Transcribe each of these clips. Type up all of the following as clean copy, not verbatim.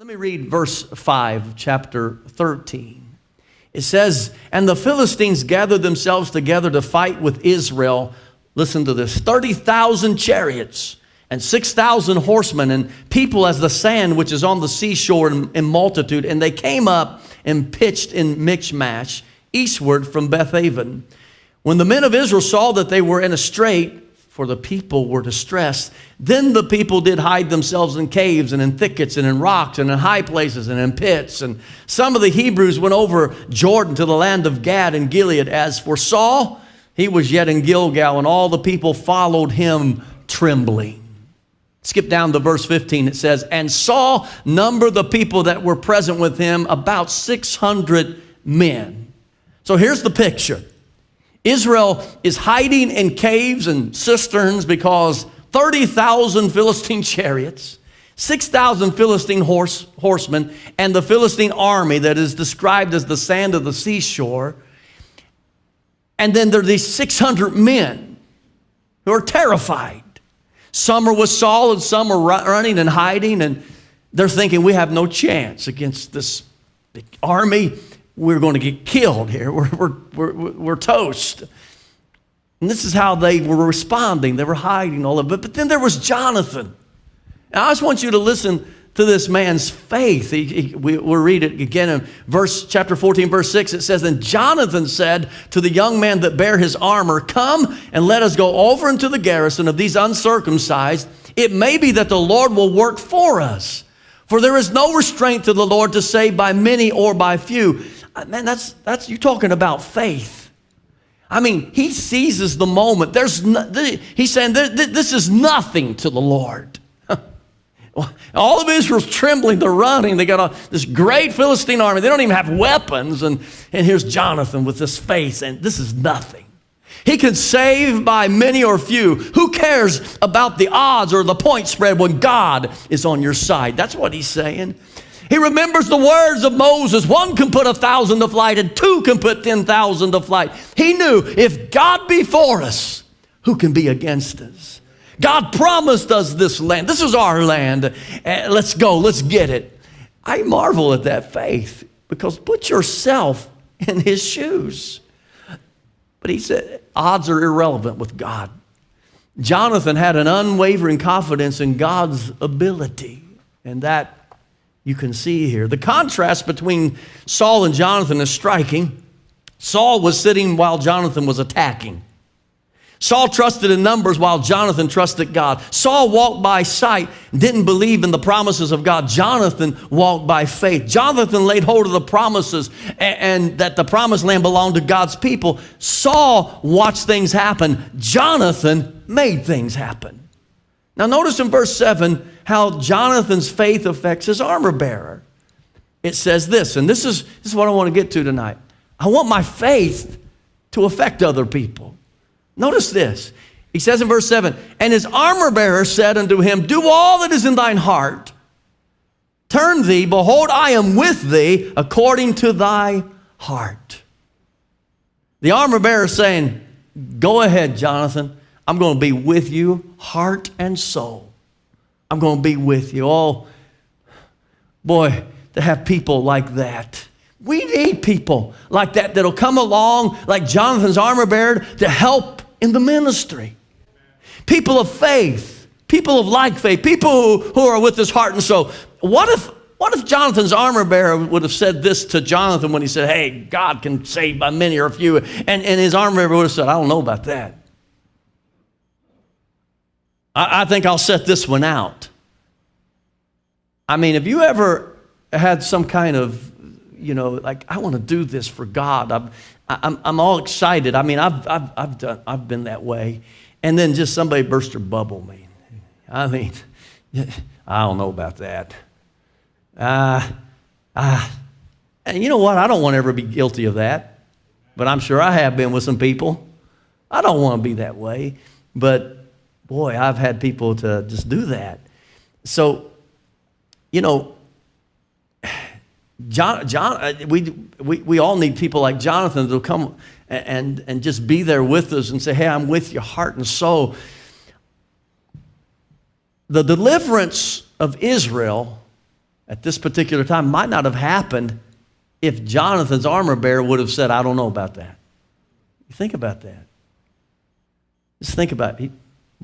Let me read verse 5, chapter 13. It says, and the Philistines gathered themselves together to fight with Israel. Listen to this, 30,000 chariots and 6,000 horsemen and people as the sand which is on the seashore in multitude. And they came up and pitched in Michmash, eastward from Bethaven. When the men of Israel saw that they were in a strait, for the people were distressed, then the people did hide themselves in caves and in thickets and in rocks and in high places and in pits. And some of the Hebrews went over Jordan to the land of Gad and Gilead. As for Saul, he was yet in Gilgal, and all the people followed him trembling. Skip down to verse 15. It says, and Saul numbered the people that were present with him, about 600 men. So here's the picture. Israel is hiding in caves and cisterns because 30,000 Philistine chariots, 6,000 Philistine horsemen, and the Philistine army that is described as the sand of the seashore. And then there are these 600 men who are terrified. Some are with Saul and some are running and hiding, and they're thinking, we have no chance against this big army. We're going to get killed here. We're toast. And this is how they were responding. They were hiding all of it. But then there was Jonathan. Now, I just want you to listen to this man's faith. We'll read it again in chapter 14, verse 6. It says, and Jonathan said to the young man that bare his armor, come and let us go over into the garrison of these uncircumcised. It may be that the Lord will work for us. For there is no restraint to the Lord to save by many or by few. Man, that's you talking about faith. I mean, he seizes the moment. He's saying this is nothing to the Lord. All of Israel's trembling, they're running. They got this great Philistine army. They don't even have weapons. And here's Jonathan with this faith, and this is nothing. He can save by many or few. Who cares about the odds or the point spread when God is on your side? That's what he's saying. He remembers the words of Moses. One can put 1,000 to flight and two can put 10,000 to flight. He knew if God be for us, who can be against us? God promised us this land. This is our land. Let's go. Let's get it. I marvel at that faith because put yourself in his shoes. But he said, odds are irrelevant with God. Jonathan had an unwavering confidence in God's ability, and that you can see here. The contrast between Saul and Jonathan is striking. Saul was sitting while Jonathan was attacking. Saul trusted in numbers while Jonathan trusted God. Saul walked by sight, didn't believe in the promises of God. Jonathan walked by faith. Jonathan laid hold of the promises and that the promised land belonged to God's people. Saul watched things happen. Jonathan made things happen. Now notice in verse 7 how Jonathan's faith affects his armor bearer. It says this, and this is what I want to get to tonight. I want my faith to affect other people. Notice this. He says in verse 7, and his armor bearer said unto him, do all that is in thine heart. Turn thee, behold, I am with thee according to thy heart. The armor bearer saying, go ahead, Jonathan. I'm going to be with you, heart and soul. I'm going to be with you. Oh, boy, to have people like that. We need people like that that'll come along, like Jonathan's armor bearer, to help in the ministry. People of faith, people of like faith, people who are with his heart and soul. What if Jonathan's armor bearer would have said this to Jonathan when he said, hey, God can save by many or few, and his armor bearer would have said, I don't know about that. I think I'll set this one out. I mean, have you ever had some kind of, like, I want to do this for God. I'm all excited. I mean, I've been that way. And then just somebody burst their bubble. I mean, I don't know about that. And you know what? I don't want to ever be guilty of that. But I'm sure I have been with some people. I don't want to be that way. But boy, I've had people to just do that. So, we all need people like Jonathan to come and just be there with us and say, hey, I'm with you, heart and soul. The deliverance of Israel at this particular time might not have happened if Jonathan's armor bearer would have said, I don't know about that. You think about that. Just think about it.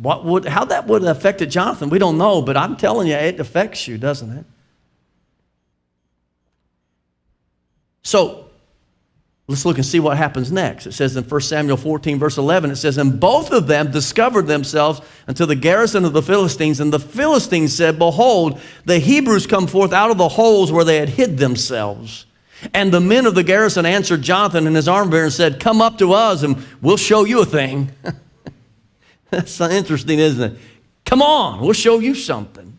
How that would have affected Jonathan, we don't know, but I'm telling you, it affects you, doesn't it? So, let's look and see what happens next. It says in 1 Samuel 14, verse 11, it says, and both of them discovered themselves unto the garrison of the Philistines, and the Philistines said, behold, the Hebrews come forth out of the holes where they had hid themselves. And the men of the garrison answered Jonathan and his armor bearer and said, come up to us, and we'll show you a thing. That's interesting, isn't it? Come on, we'll show you something.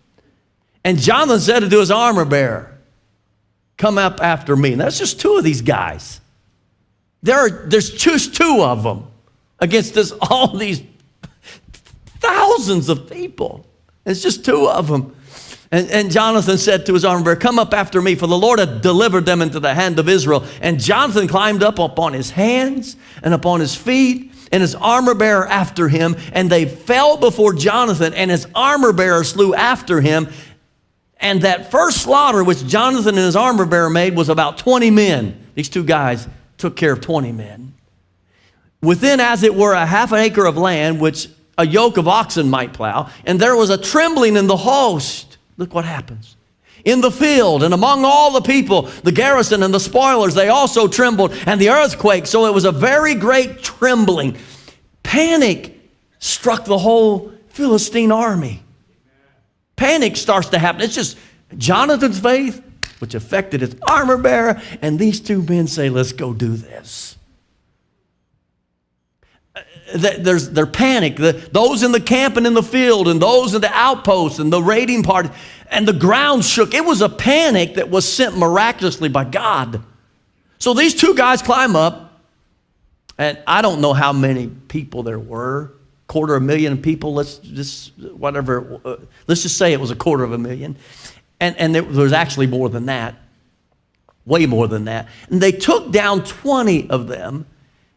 And Jonathan said to his armor bearer, come up after me. And that's just two of these guys. There's just two of them against all these thousands of people. It's just two of them. And Jonathan said to his armor bearer, come up after me, for the Lord hath delivered them into the hand of Israel. And Jonathan climbed up upon his hands and upon his feet, and his armor bearer after him, and they fell before Jonathan, and his armor bearer slew after him. And that first slaughter which Jonathan and his armor bearer made was about 20 men. These two guys took care of 20 men. Within, as it were, a half an acre of land, which a yoke of oxen might plow, and there was a trembling in the host. Look what happens. In the field and among all the people, the garrison and the spoilers, they also trembled, and the earthquake. So it was a very great trembling. Panic struck the whole Philistine army. Panic starts to happen. It's just Jonathan's faith, which affected his armor bearer, and these two men say, let's go do this. They're panicked. Those in the camp and in the field, and those in the outposts and the raiding party, and the ground shook. It was a panic that was sent miraculously by God. So these two guys climb up, and I don't know how many people there were. 250,000 people. Let's just say it was 250,000, and there was actually more than that, way more than that. And they took down 20 of them.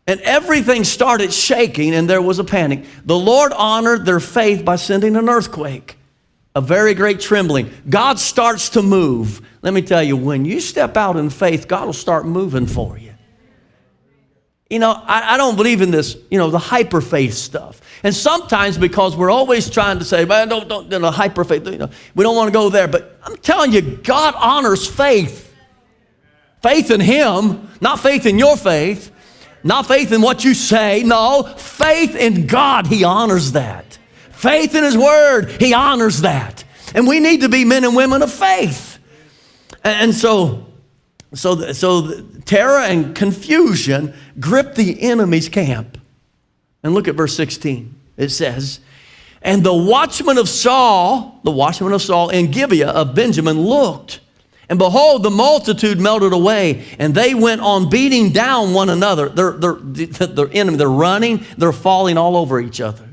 And everything started shaking, and there was a panic. The Lord honored their faith by sending an earthquake, a very great trembling. God starts to move. Let me tell you, when you step out in faith, God will start moving for you. You know, I don't believe in this, the hyper faith stuff. And sometimes because we're always trying to say, man, don't hyper faith, we don't want to go there. But I'm telling you, God honors faith. Faith in Him, not faith in your faith. Not faith in what you say. No, faith in God. He honors that. Faith in His Word. He honors that. And we need to be men and women of faith. And so terror and confusion gripped the enemy's camp. And look at verse 16. It says, and the watchman of Saul in Gibeah of Benjamin looked, and behold, the multitude melted away, and they went on beating down one another. Their enemy, they're running, they're falling all over each other.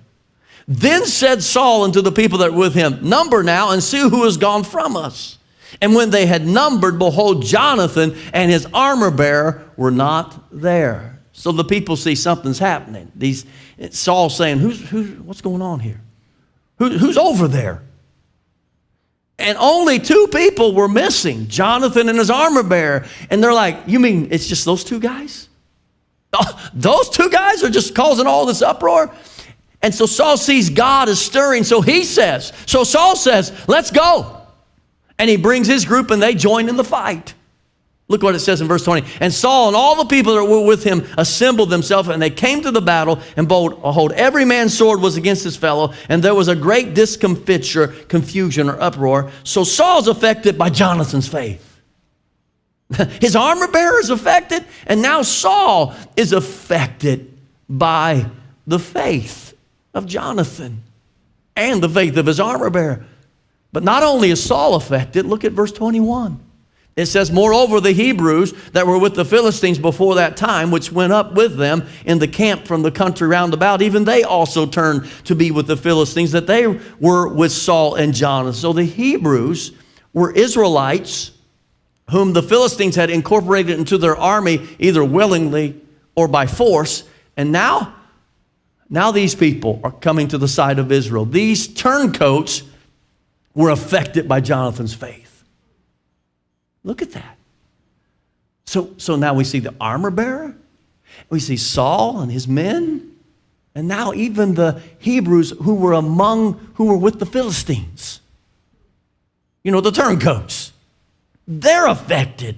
Then said Saul unto the people that were with him, number now, and see who is gone from us. And when they had numbered, behold, Jonathan and his armor bearer were not there. So the people see something's happening. Saul's saying, what's going on here? Who's over there? And only 2 people were missing, Jonathan and his armor bearer. And they're like, you mean it's just those 2 guys? Those 2 guys are just causing all this uproar? And so Saul sees God is stirring, so Saul says, let's go. And he brings his group, and they join in the fight. Look what it says in verse 20. And Saul and all the people that were with him assembled themselves, and they came to the battle, and behold, every man's sword was against his fellow, and there was a great discomfiture, confusion, or uproar. So Saul's affected by Jonathan's faith. His armor bearer is affected, and now Saul is affected by the faith of Jonathan and the faith of his armor bearer. But not only is Saul affected, look at verse 21. It says, moreover, the Hebrews that were with the Philistines before that time, which went up with them in the camp from the country round about, even they also turned to be with the Philistines, that they were with Saul and Jonathan. So the Hebrews were Israelites whom the Philistines had incorporated into their army, either willingly or by force. And now these people are coming to the side of Israel. These turncoats were affected by Jonathan's faith. Look at that. So now we see the armor bearer. We see Saul and his men. And now even the Hebrews who were with the Philistines. You know, the turncoats. They're affected.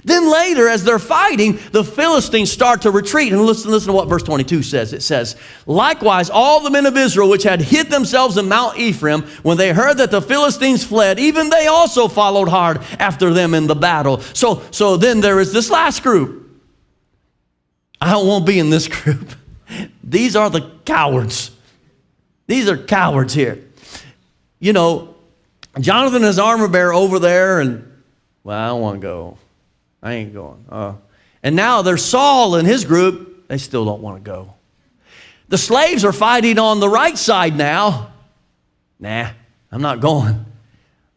Then later, as they're fighting, the Philistines start to retreat. And listen to what verse 22 says. It says, likewise, all the men of Israel which had hid themselves in Mount Ephraim, when they heard that the Philistines fled, even they also followed hard after them in the battle. So then there is this last group. I don't want to be in this group. These are the cowards. These are cowards here. You know, Jonathan is armor bearer over there, and, well, I don't want to go. I ain't going. And now there's Saul and his group. They still don't want to go. The slaves are fighting on the right side now. Nah, I'm not going.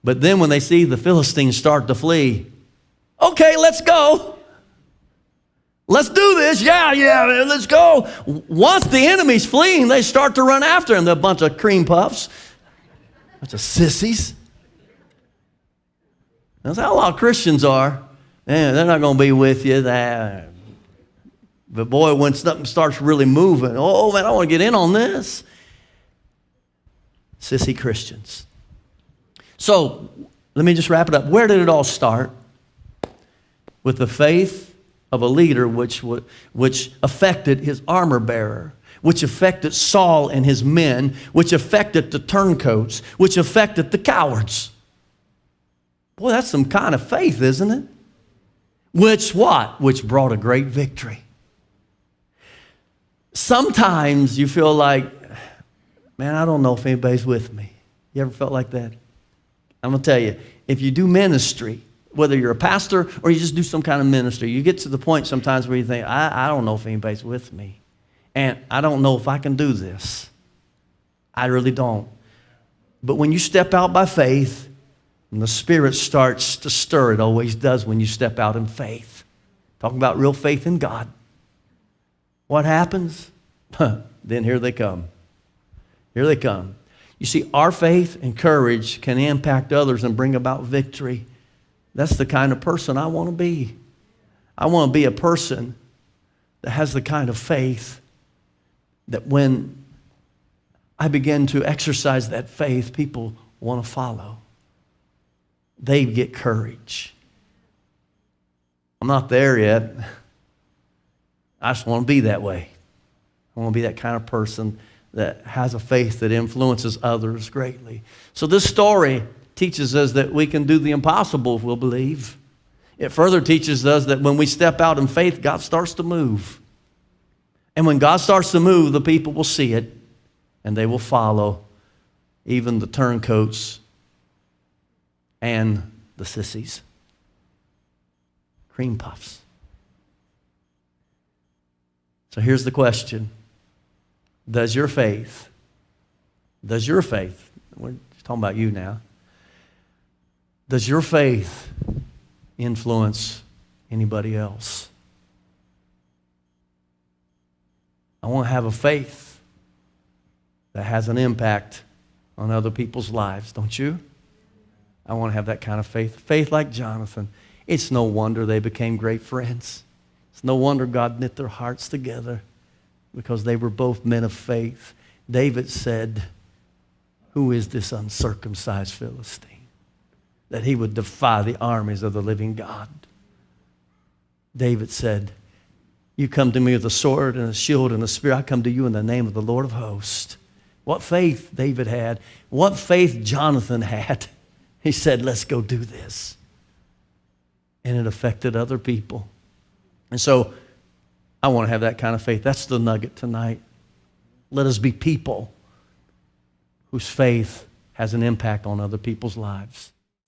But then when they see the Philistines start to flee, okay, let's go. Let's do this. Yeah, let's go. Once the enemy's fleeing, they start to run after him. They're a bunch of cream puffs, a bunch of sissies. That's how a lot of Christians are. Man, they're not going to be with you. But boy, when something starts really moving, oh man, I want to get in on this. Sissy Christians. So let me just wrap it up. Where did it all start? With the faith of a leader which affected his armor bearer, which affected Saul and his men, which affected the turncoats, which affected the cowards. Boy, that's some kind of faith, isn't it? Which what? Which brought a great victory. Sometimes you feel like, man, I don't know if anybody's with me. You ever felt like that? I'm going to tell you, if you do ministry, whether you're a pastor or you just do some kind of ministry, you get to the point sometimes where you think, I don't know if anybody's with me. And I don't know if I can do this. I really don't. But when you step out by faith, and the Spirit starts to stir, it always does when you step out in faith. Talking about real faith in God. What happens? Then here they come. Here they come. You see, our faith and courage can impact others and bring about victory. That's the kind of person I want to be. I want to be a person that has the kind of faith that when I begin to exercise that faith, people want to follow. They get courage. I'm not there yet. I just want to be that way. I want to be that kind of person that has a faith that influences others greatly. So this story teaches us that we can do the impossible if we'll believe. It further teaches us that when we step out in faith, God starts to move. And when God starts to move, the people will see it and they will follow, even the turncoats and the sissies. Cream puffs. So here's the question. Does your faith, we're just talking about you now, does your faith influence anybody else? I want to have a faith that has an impact on other people's lives, don't you? I want to have that kind of faith. Faith like Jonathan. It's no wonder they became great friends. It's no wonder God knit their hearts together because they were both men of faith. David said, who is this uncircumcised Philistine that he would defy the armies of the living God? David said, you come to me with a sword and a shield and a spear. I come to you in the name of the Lord of hosts. What faith David had. What faith Jonathan had. He said, let's go do this. And it affected other people. And so I want to have that kind of faith. That's the nugget tonight. Let us be people whose faith has an impact on other people's lives.